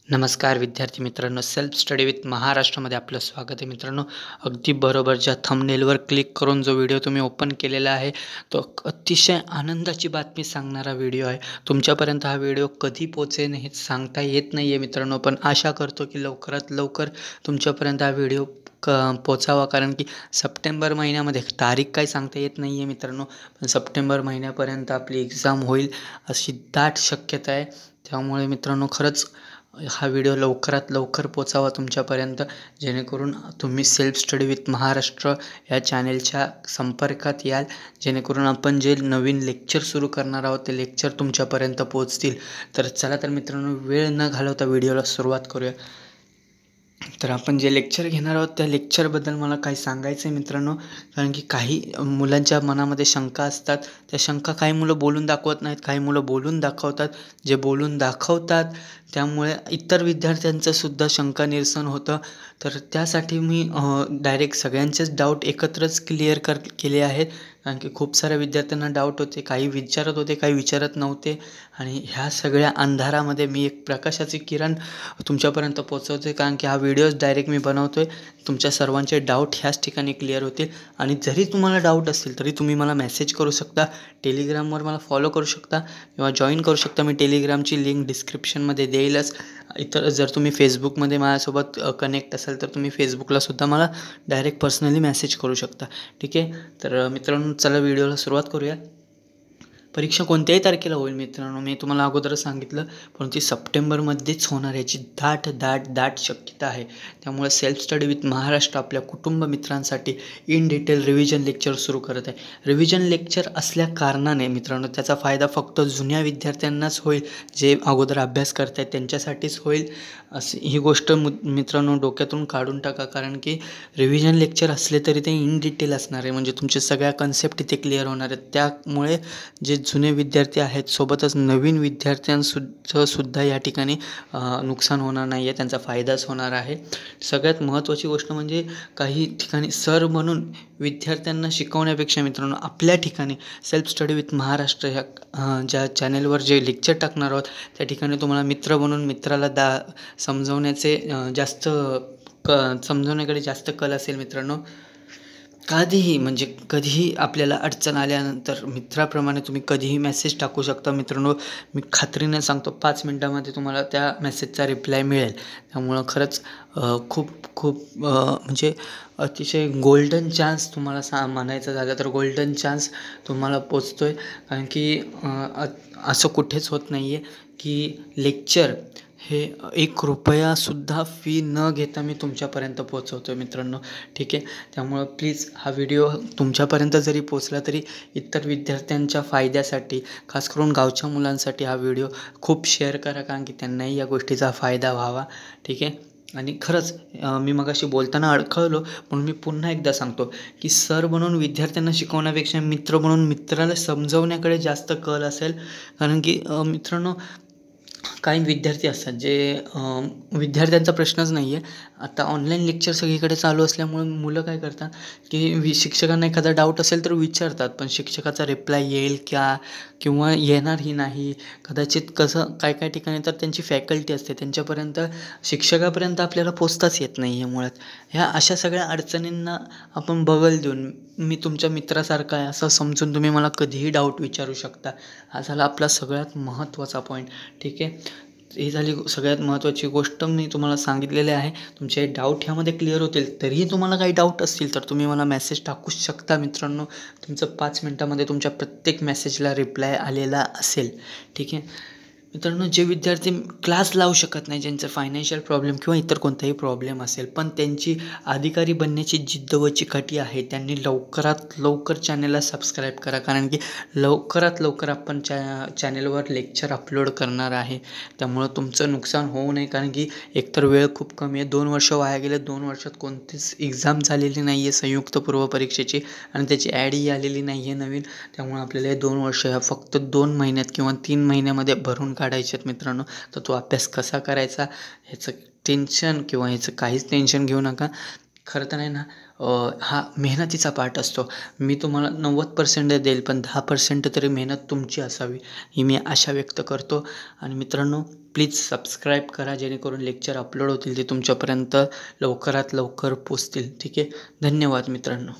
नमस्कार विद्यार्थी मित्रांनो, सेल्फ स्टडी विथ महाराष्ट्रामध्ये आपलं स्वागत आहे. मित्रांनो, अगदी बरोबर ज्या थंबनेलवर क्लिक करून जो व्हिडिओ तुम्ही ओपन केलेला आहे तो अतिशय आनंदाची बातमी सांगणारा व्हिडिओ आहे. तुमच्यापर्यंत हा व्हिडिओ कधी पोहोचेल हे सांगता येत नाही आहे मित्रांनो, पण आशा करतो की लवकरात लवकर तुमच्यापर्यंत हा व्हिडिओ पोचावा. कारण की सप्टेंबर महिन्यामध्ये तारीख काही सांगता येत नाही आहे मित्रांनो, पण सप्टेंबर महिन्यापर्यंत आपली एक्झाम होईल अशी दाट शक्यता आहे. त्यामुळे मित्रांनो, खरंच हा व्हिडिओ लवकरात लवकर पोचावा तुमच्यापर्यंत, जेणेकरून तुम्ही सेल्फ स्टडी विथ महाराष्ट्र या चॅनेलच्या संपर्कात याल, जेणेकरून आपण जे नवीन लेक्चर सुरू करणार आहोत ते लेक्चर तुमच्यापर्यंत पोहोचतील. तर चला तर मित्रांनो, वेळ न घालवता व्हिडिओला सुरुवात करूया. तर आपण जे लेक्चर घेणार आहोत त्या लेक्चरबद्दल मला काही सांगायचं आहे मित्रांनो, कारण की काही मुलांच्या मनामध्ये शंका असतात. त्या शंका काही मुलं बोलून दाखवत नाहीत, काही मुलं बोलून दाखवतात. जे बोलून दाखवतात त्यामुळे इतर विद्यार्थ्यांचंसुद्धा शंका निरसन होतं. तर त्यासाठी मी डायरेक्ट सगळ्यांचेच डाऊट एकत्रच क्लिअर केले आहेत. कारण की खूप साऱ्या विद्यार्थ्यांना डाऊट होते, काही विचारत होते, काही विचारत नव्हते. आणि ह्या सगळ्या अंधारामध्ये मी एक प्रकाशाची किरण तुमच्यापर्यंत पोहोचवते. कारण की हा व्हिडिओज डायरेक्ट मी बनवतो आहे, तुमच्या सर्वांचे डाऊट ह्याच ठिकाणी क्लिअर होतील. आणि जरी तुम्हाला डाऊट असतील तरी तुम्ही मला मेसेज करू शकता, टेलिग्रामवर मला फॉलो करू शकता किंवा जॉईन करू शकता. मी टेलिग्रामची लिंक डिस्क्रिप्शनमध्ये देईलच. इतर जर तुम्ही फेसबुकमध्ये माझ्यासोबत कनेक्ट असाल तर तुम्ही फेसबुकलासुद्धा मला डायरेक्ट पर्सनली मेसेज करू शकता. ठीक आहे, तर मित्रांनो चला व्हिडिओला सुरुवात करूया. परीक्षा कोणत्याही तारखेला होईल मित्रांनो, मी तुम्हाला अगोदर सांगितलं, पण ती सप्टेंबरमध्येच होणार याची दाट शक्यता आहे. त्यामुळे सेल्फ स्टडी विथ महाराष्ट्र आपल्या कुटुंब मित्रांसाठी इन डिटेल रिव्हिजन लेक्चर सुरू करत आहे. रिव्हिजन लेक्चर असल्या कारणाने मित्रांनो त्याचा फायदा फक्त जुन्या विद्यार्थ्यांनाच होईल, जे अगोदर अभ्यास करत आहेत त्यांच्यासाठीच होईल. अशी ही गोष्ट मित्रांनो डोक्यातून काढून टाका. कारण की रिव्हिजन लेक्चर असले तरी ते इन डिटेल असणार आहे, म्हणजे तुमच्या सगळ्या कन्सेप्ट इथे क्लिअर होणार आहेत. त्यामुळे जे जुने विद्यार्थी आहेत सोबतच नवीन विद्यार्थ्यांसुद्धा या ठिकाणी नुकसान होणार नाही आहे, त्यांचा फायदाच होणार आहे. सगळ्यात महत्त्वाची गोष्ट म्हणजे काही ठिकाणी सर म्हणून विद्यार्थ्यांना शिकवण्यापेक्षा मित्रांनो आपल्या ठिकाणी सेल्फ स्टडी विथ महाराष्ट्र ह्या ज्या चॅनेलवर जे लेक्चर टाकणार आहोत त्या ठिकाणी तुम्हाला मित्र बनून मित्राला समजवण्याचे समजवण्याकडे जास्त कल असेल मित्रांनो. कधीही आपल्याला अडचण आल्यानंतर मित्राप्रमाणे तुम्ही कधीही मेसेज टाकू शकता मित्रांनो. मी खात्रीने सांगतो 5 मिनटामध्ये तुम्हाला त्या मेसेजचा रिप्लाय मिळेल. त्यामुळं खरंच खूप म्हणजे अतिशय गोल्डन चान्स तुम्हाला म्हणायचं झालं तर गोल्डन चान्स तुम्हाला पोचतो आहे. कारण की असं कुठेच होत नाही आहे की लेक्चर हे 1 रुपयासुद्धा फी न घेता मी तुमच्यापर्यंत पोचवतो आहे मित्रांनो. ठीक आहे, त्यामुळं प्लीज हा व्हिडिओ तुमच्यापर्यंत जरी पोचला तरी इतर विद्यार्थ्यांच्या फायद्यासाठी, खास करून गावच्या मुलांसाठी हा व्हिडिओ खूप शेअर करा, कारण की त्यांनाही या गोष्टीचा फायदा व्हावा. ठीक आहे, आणि खरंच मी मगाशी बोलताना अडखळलो म्हणून मी पुन्हा एकदा सांगतो की सर बनून विद्यार्थ्यांना शिकवण्यापेक्षा मित्र बनून मित्राला समजवण्याकडे जास्त कल असेल. कारण की मित्रांनो काही विद्यार्थी असतात जे विद्यार्थ्यांचा प्रश्नच नाही आहे, आता ऑनलाईन लेक्चर सगळीकडे चालू असल्यामुळे मुलं काय करतात की शिक्षकांना एखादा डाऊट असेल तर विचारतात, पण शिक्षकाचा रिप्लाय येईल किंवा येणारही नाही कदाचित. कसं काय ठिकाणी तर त्यांची फॅकल्टी असते, त्यांच्यापर्यंत शिक्षकापर्यंत आपल्याला पोचताच येत नाही आहे. मुळात ह्या अशा सगळ्या अडचणींना आपण बगल देऊन मी तुमच्या मित्रासारखा आहे असं समजून तुम्ही मला कधीही डाऊट विचारू शकता. हा झाला आपला सगळ्यात महत्त्वाचा पॉईंट. ठीक आहे, ही झाली सगळ्यात महत्त्वाची गोष्ट मी तुम्हाला सांगितलेले आहे. तुमचे डाऊट ह्यामध्ये क्लिअर होतील. तरीही तुम्हाला काही डाऊट असतील तर तुम्ही मला मेसेज टाकूच शकता मित्रांनो. तुमचं 5 मिनटामध्ये तुमच्या प्रत्येक मेसेजला रिप्लाय आलेला असेल. ठीक आहे मित्रांनो, जे विद्यार्थी क्लास लावू शकत नाही, ज्यांचं फायनान्शियल प्रॉब्लेम किंवा इतर कोणताही प्रॉब्लेम असेल पण त्यांची अधिकारी बनण्याची जिद्द व चिकाटी आहे, त्यांनी लवकरात लवकर चॅनलला सबस्क्राईब करा. कारण की लवकरात लवकर आपण चॅनलवर लेक्चर अपलोड करणार आहे. त्यामुळं तुमचं नुकसान होऊ नये. कारण की एकतर वेळ खूप कमी आहे, 2 वर्ष वाया गेले. 2 वर्षात कोणतीच एक्झाम झालेली नाही आहे संयुक्त पूर्व परीक्षेची, आणि त्याची ॲडही आलेली नाही आहे नवीन. त्यामुळे आपल्याला हे 2 वर्ष ह्या फक्त 2 महिन्यात किंवा 3 महिन्यामध्ये भरून काढायचे आहेत मित्रांनो. तर तो अभ्यास कसा करायचा ह्याचं टेन्शन किंवा ह्याचं काहीच टेन्शन घेऊ नका. खरं तर नाही ना, हा मेहनतीचा पार्ट असतो. मी तुम्हाला 90% देईल, पण 10% तरी मेहनत तुमची असावी, ही मी आशा व्यक्त करतो. आणि मित्रांनो, प्लीज सबस्क्राईब करा, जेणेकरून लेक्चर अपलोड होतील ते तुमच्यापर्यंत लवकरात लवकर पोचतील. ठीक आहे. धन्यवाद मित्रांनो.